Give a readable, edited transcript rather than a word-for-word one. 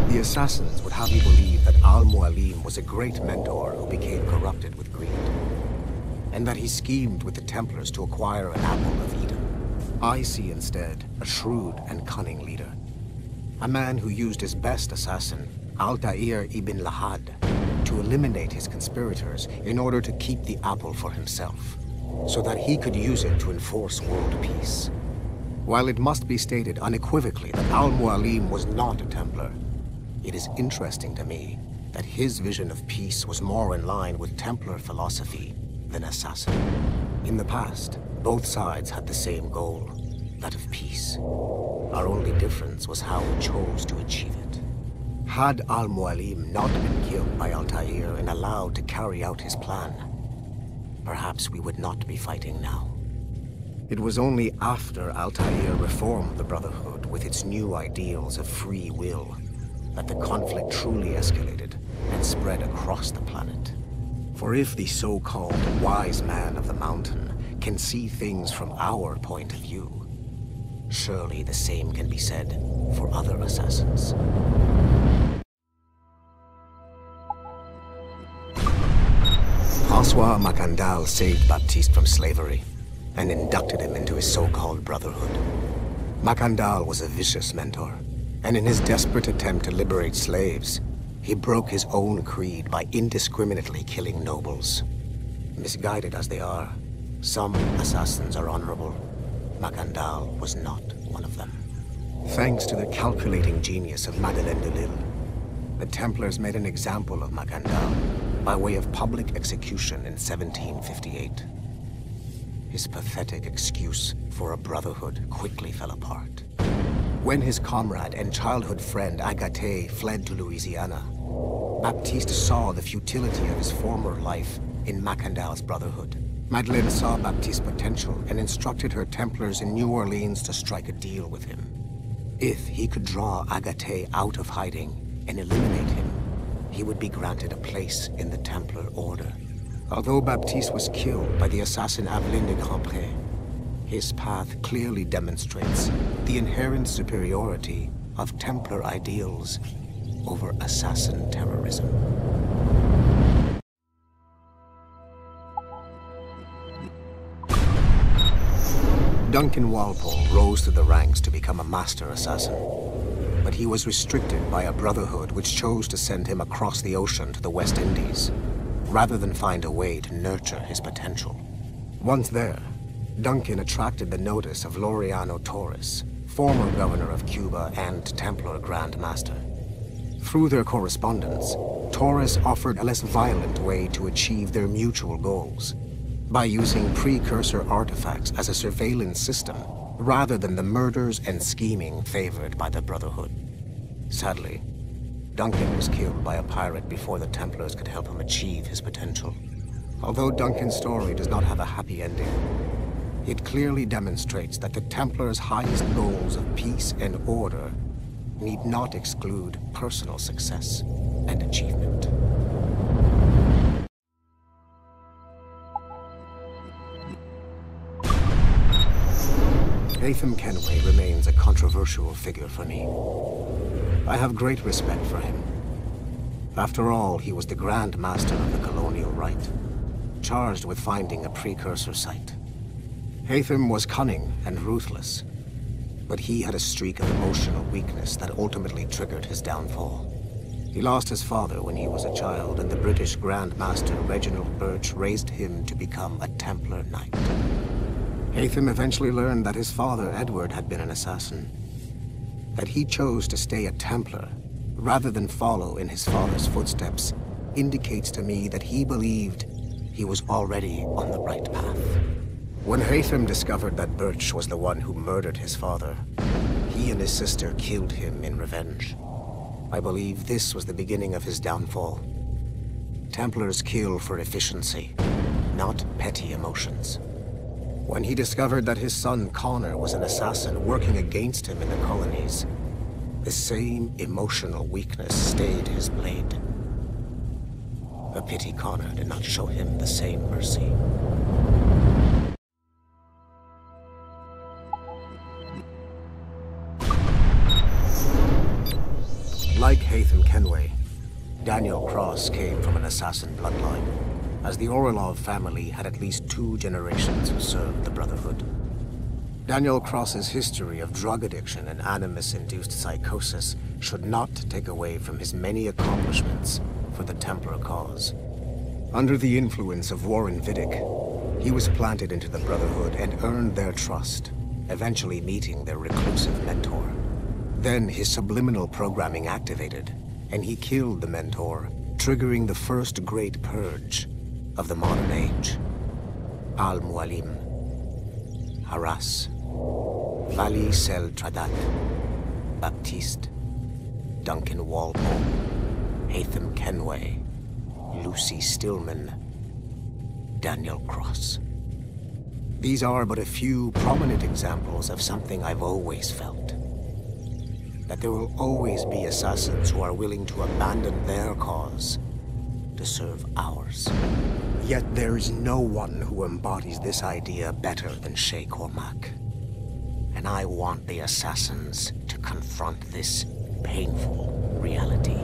The assassins would have you believe that Al-Mualim was a great mentor who became corrupted with greed, and that he schemed with the Templars to acquire an apple of Eden. I see instead a shrewd and cunning leader, a man who used his best assassin, Altair ibn Lahad, to eliminate his conspirators in order to keep the apple for himself, so that he could use it to enforce world peace. While it must be stated unequivocally that Al-Mualim was not a Templar, it is interesting to me that his vision of peace was more in line with Templar philosophy than assassin. In the past, both sides had the same goal, that of peace. Our only difference was how we chose to achieve it. Had Al-Mualim not been killed by Altair and allowed to carry out his plan, perhaps we would not be fighting now. It was only after Altair reformed the Brotherhood with its new ideals of free will that the conflict truly escalated and spread across the planet. For if the so-called wise man of the mountain can see things from our point of view, surely the same can be said for other assassins. François Macandal saved Baptiste from slavery and inducted him into his so-called Brotherhood. Macandal was a vicious mentor, and in his desperate attempt to liberate slaves, he broke his own creed by indiscriminately killing nobles. Misguided as they are, some assassins are honorable. Macandal was not one of them. Thanks to the calculating genius of Madeleine de Lille, the Templars made an example of Macandal by way of public execution in 1758. His pathetic excuse for a brotherhood quickly fell apart. When his comrade and childhood friend Agathe fled to Louisiana, Baptiste saw the futility of his former life in Macandal's brotherhood. Madeleine saw Baptiste's potential and instructed her Templars in New Orleans to strike a deal with him. If he could draw Agathe out of hiding and eliminate him, he would be granted a place in the Templar Order. Although Baptiste was killed by the assassin Aveline de Grandpré, his path clearly demonstrates the inherent superiority of Templar ideals over assassin terrorism. Duncan Walpole rose through the ranks to become a master assassin, but he was restricted by a brotherhood which chose to send him across the ocean to the West Indies, rather than find a way to nurture his potential. Once there, Duncan attracted the notice of Laureano Torres, former governor of Cuba and Templar Grand Master. Through their correspondence, Torres offered a less violent way to achieve their mutual goals, by using precursor artifacts as a surveillance system, rather than the murders and scheming favored by the Brotherhood. Sadly, Duncan was killed by a pirate before the Templars could help him achieve his potential. Although Duncan's story does not have a happy ending, it clearly demonstrates that the Templars' highest goals of peace and order need not exclude personal success and achievement. Haytham Kenway remains a controversial figure for me. I have great respect for him. After all, he was the Grand Master of the Colonial Rite, charged with finding a precursor site. Haytham was cunning and ruthless, but he had a streak of emotional weakness that ultimately triggered his downfall. He lost his father when he was a child, and the British Grand Master Reginald Birch raised him to become a Templar Knight. Haytham eventually learned that his father, Edward, had been an assassin. That he chose to stay a Templar, rather than follow in his father's footsteps, indicates to me that he believed he was already on the right path. When Haytham discovered that Birch was the one who murdered his father, he and his sister killed him in revenge. I believe this was the beginning of his downfall. Templars kill for efficiency, not petty emotions. When he discovered that his son Connor was an assassin working against him in the colonies, the same emotional weakness stayed his blade. A pity Connor did not show him the same mercy. Like Haytham Kenway, Daniel Cross came from an assassin bloodline, as the Orlov family had at least 2 generations who served the Brotherhood. Daniel Cross's history of drug addiction and animus-induced psychosis should not take away from his many accomplishments for the Templar cause. Under the influence of Warren Vidic, he was planted into the Brotherhood and earned their trust, eventually meeting their reclusive mentor. Then his subliminal programming activated, and he killed the mentor, triggering the first great purge of the modern age. Al-Mualim, Haras, Vali Sel Tradat, Baptiste, Duncan Walpole, Haytham Kenway, Lucy Stillman, Daniel Cross. These are but a few prominent examples of something I've always felt. That there will always be assassins who are willing to abandon their cause to serve ours. Yet there is no one who embodies this idea better than Shay Cormac. And I want the assassins to confront this painful reality.